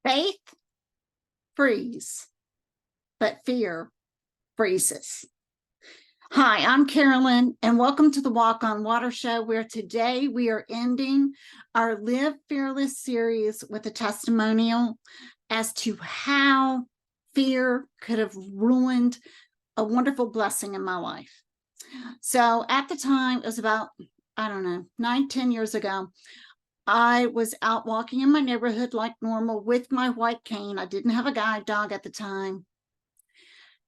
Faith frees, but fear freezes. Hi, I'm Carolyn, and welcome to the Walk on Water Show, where today we are ending our Live Fearless series with a testimonial as to how fear could have ruined a wonderful blessing in my life. So at the time, it was about, 9-10 years ago, I was out walking in my neighborhood like normal with my white cane. I didn't have a guide dog at the time.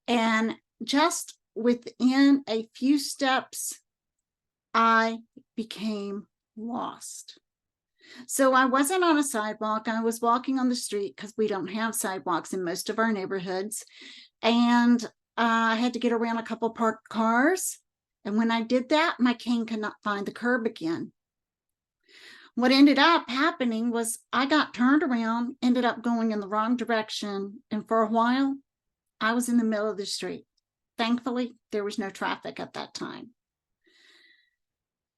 And just within a few steps, I became lost. So I wasn't on a sidewalk. I was walking on the street because we don't have sidewalks in most of our neighborhoods. And I had to get around a couple parked cars. And when I did that, my cane could not find the curb again. What ended up happening was I got turned around, ended up going in the wrong direction. And for a while, I was in the middle of the street. Thankfully, there was no traffic at that time.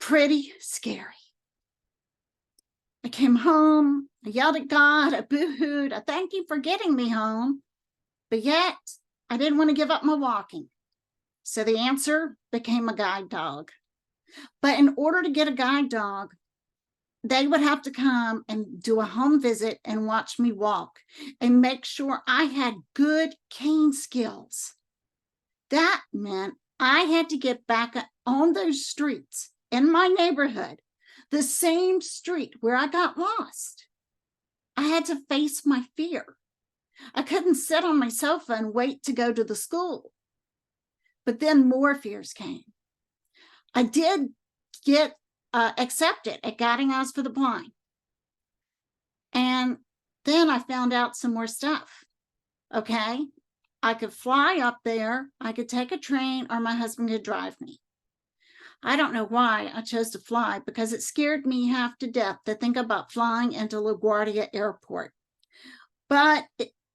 Pretty scary. I came home, I yelled at God, I boo-hooed, I thanked him for getting me home, but yet I didn't want to give up my walking. So the answer became a guide dog. But in order to get a guide dog, they would have to come and do a home visit and watch me walk and make sure I had good cane skills. That meant I had to get back on those streets in my neighborhood, the same street where I got lost. I had to face my fear. I couldn't sit on my sofa and wait to go to the school. But then more fears came. I did get accepted at Guiding Eyes for the Blind. And then I found out some more stuff. Okay. I could fly up there, I could take a train, or my husband could drive me. I don't know why I chose to fly, because it scared me half to death to think about flying into LaGuardia Airport. But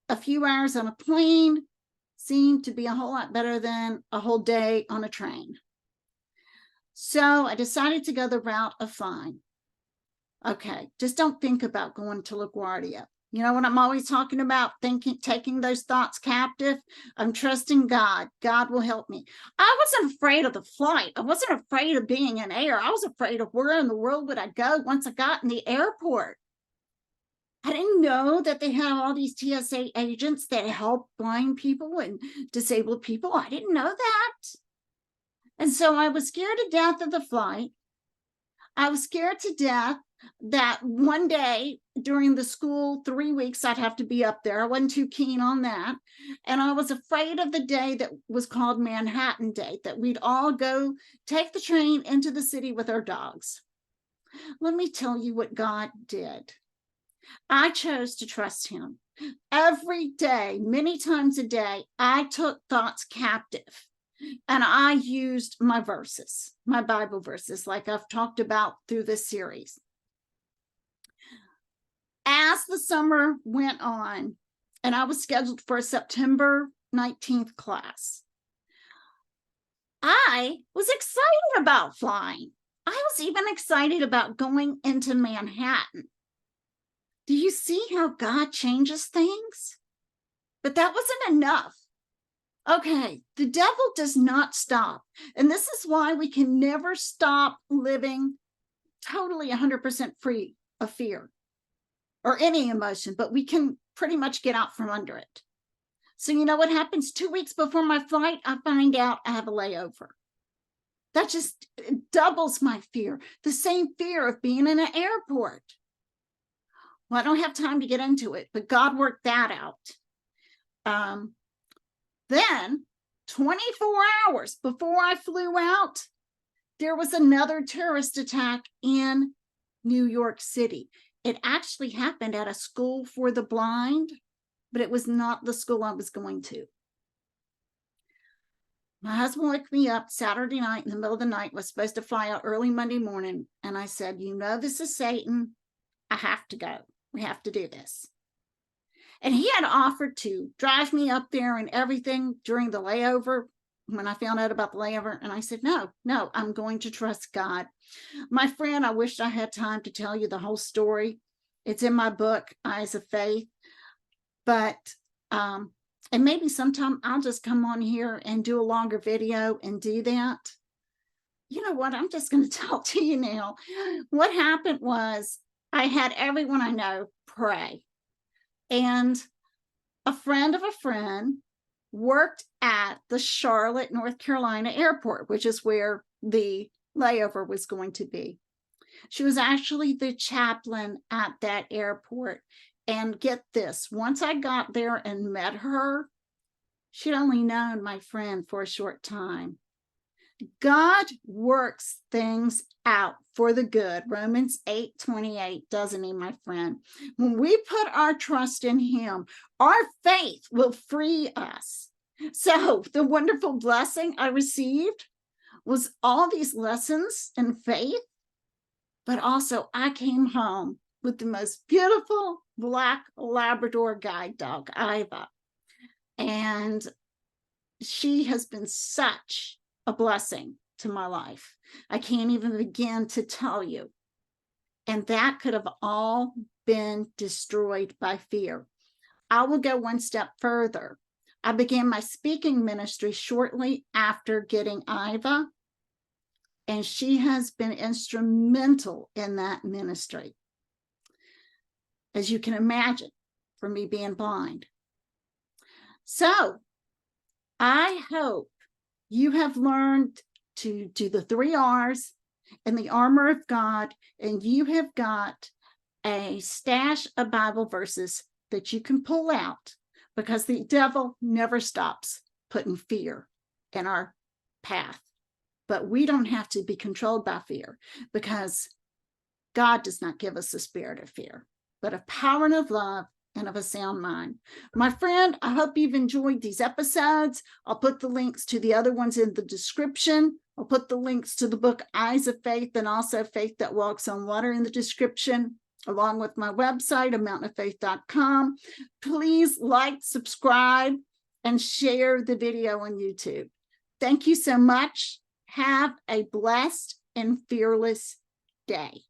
a few hours on a plane seemed to be a whole lot better than a whole day on a train. So I decided to go the route of flying. Okay, just don't think about going to LaGuardia. You know what I'm always talking about? Taking those thoughts captive. I'm trusting God. God will help me. I wasn't afraid of the flight. I wasn't afraid of being in air. I was afraid of where in the world would I go once I got in the airport. I didn't know that they had all these TSA agents that help blind people and disabled people. I didn't know that. And so I was scared to death of the flight. I was scared to death that one day during the school 3 weeks I'd have to be up there. I wasn't too keen on that. And I was afraid of the day that was called Manhattan Day, that we'd all go take the train into the city with our dogs. Let me tell you what God did. I chose to trust him. Every day, many times a day, I took thoughts captive. And I used my verses, my Bible verses, like I've talked about through this series. As the summer went on, and I was scheduled for a September 19th class, I was excited about flying. I was even excited about going into Manhattan. Do you see how God changes things? But that wasn't enough. Okay, the devil does not stop. And this is why we can never stop living totally 100% free of fear or any emotion, but we can pretty much get out from under it. So you know what happens? 2 weeks before my flight, I find out I have a layover. That just doubles my fear. The same fear of being in an airport. Well, I don't have time to get into it, but God worked that out. Then 24 hours before I flew out, there was another terrorist attack in New York City. It actually happened at a school for the blind, but it was not the school I was going to. My husband woke me up Saturday night in the middle of the night, was supposed to fly out early Monday morning. And I said, you know, this is Satan. I have to go. We have to do this. And he had offered to drive me up there and everything during the layover when I found out about the layover. And I said, no, I'm going to trust God. My friend, I wish I had time to tell you the whole story. It's in my book, Eyes of Faith. But and maybe sometime I'll just come on here and do a longer video and do that. You know what? I'm just going to talk to you now. What happened was I had everyone I know pray. And a friend of a friend worked at the Charlotte, North Carolina airport, which is where the layover was going to be. She was actually the chaplain at that airport. And get this, once I got there and met her, she'd only known my friend for a short time. God works things out for the good. Romans 8:28, doesn't he, my friend? When we put our trust in him, our faith will free us. So the wonderful blessing I received was all these lessons in faith, but also I came home with the most beautiful black Labrador guide dog, Iva. And she has been such a blessing to my life. I can't even begin to tell you. And that could have all been destroyed by fear. I will go one step further. I began my speaking ministry shortly after getting Iva, and she has been instrumental in that ministry, as you can imagine, for me being blind. So I hope you have learned to do the 3 R's and the armor of God, and you have got a stash of Bible verses that you can pull out, because the devil never stops putting fear in our path. But we don't have to be controlled by fear, because God does not give us the spirit of fear, but of power and of love and of a sound mind. My friend, I hope you've enjoyed these episodes. I'll put the links to the other ones in the description. I'll put the links to the book Eyes of Faith and also Faith That Walks on Water in the description, along with my website, amountainoffaith.com. Please like, subscribe, and share the video on YouTube. Thank you so much. Have a blessed and fearless day.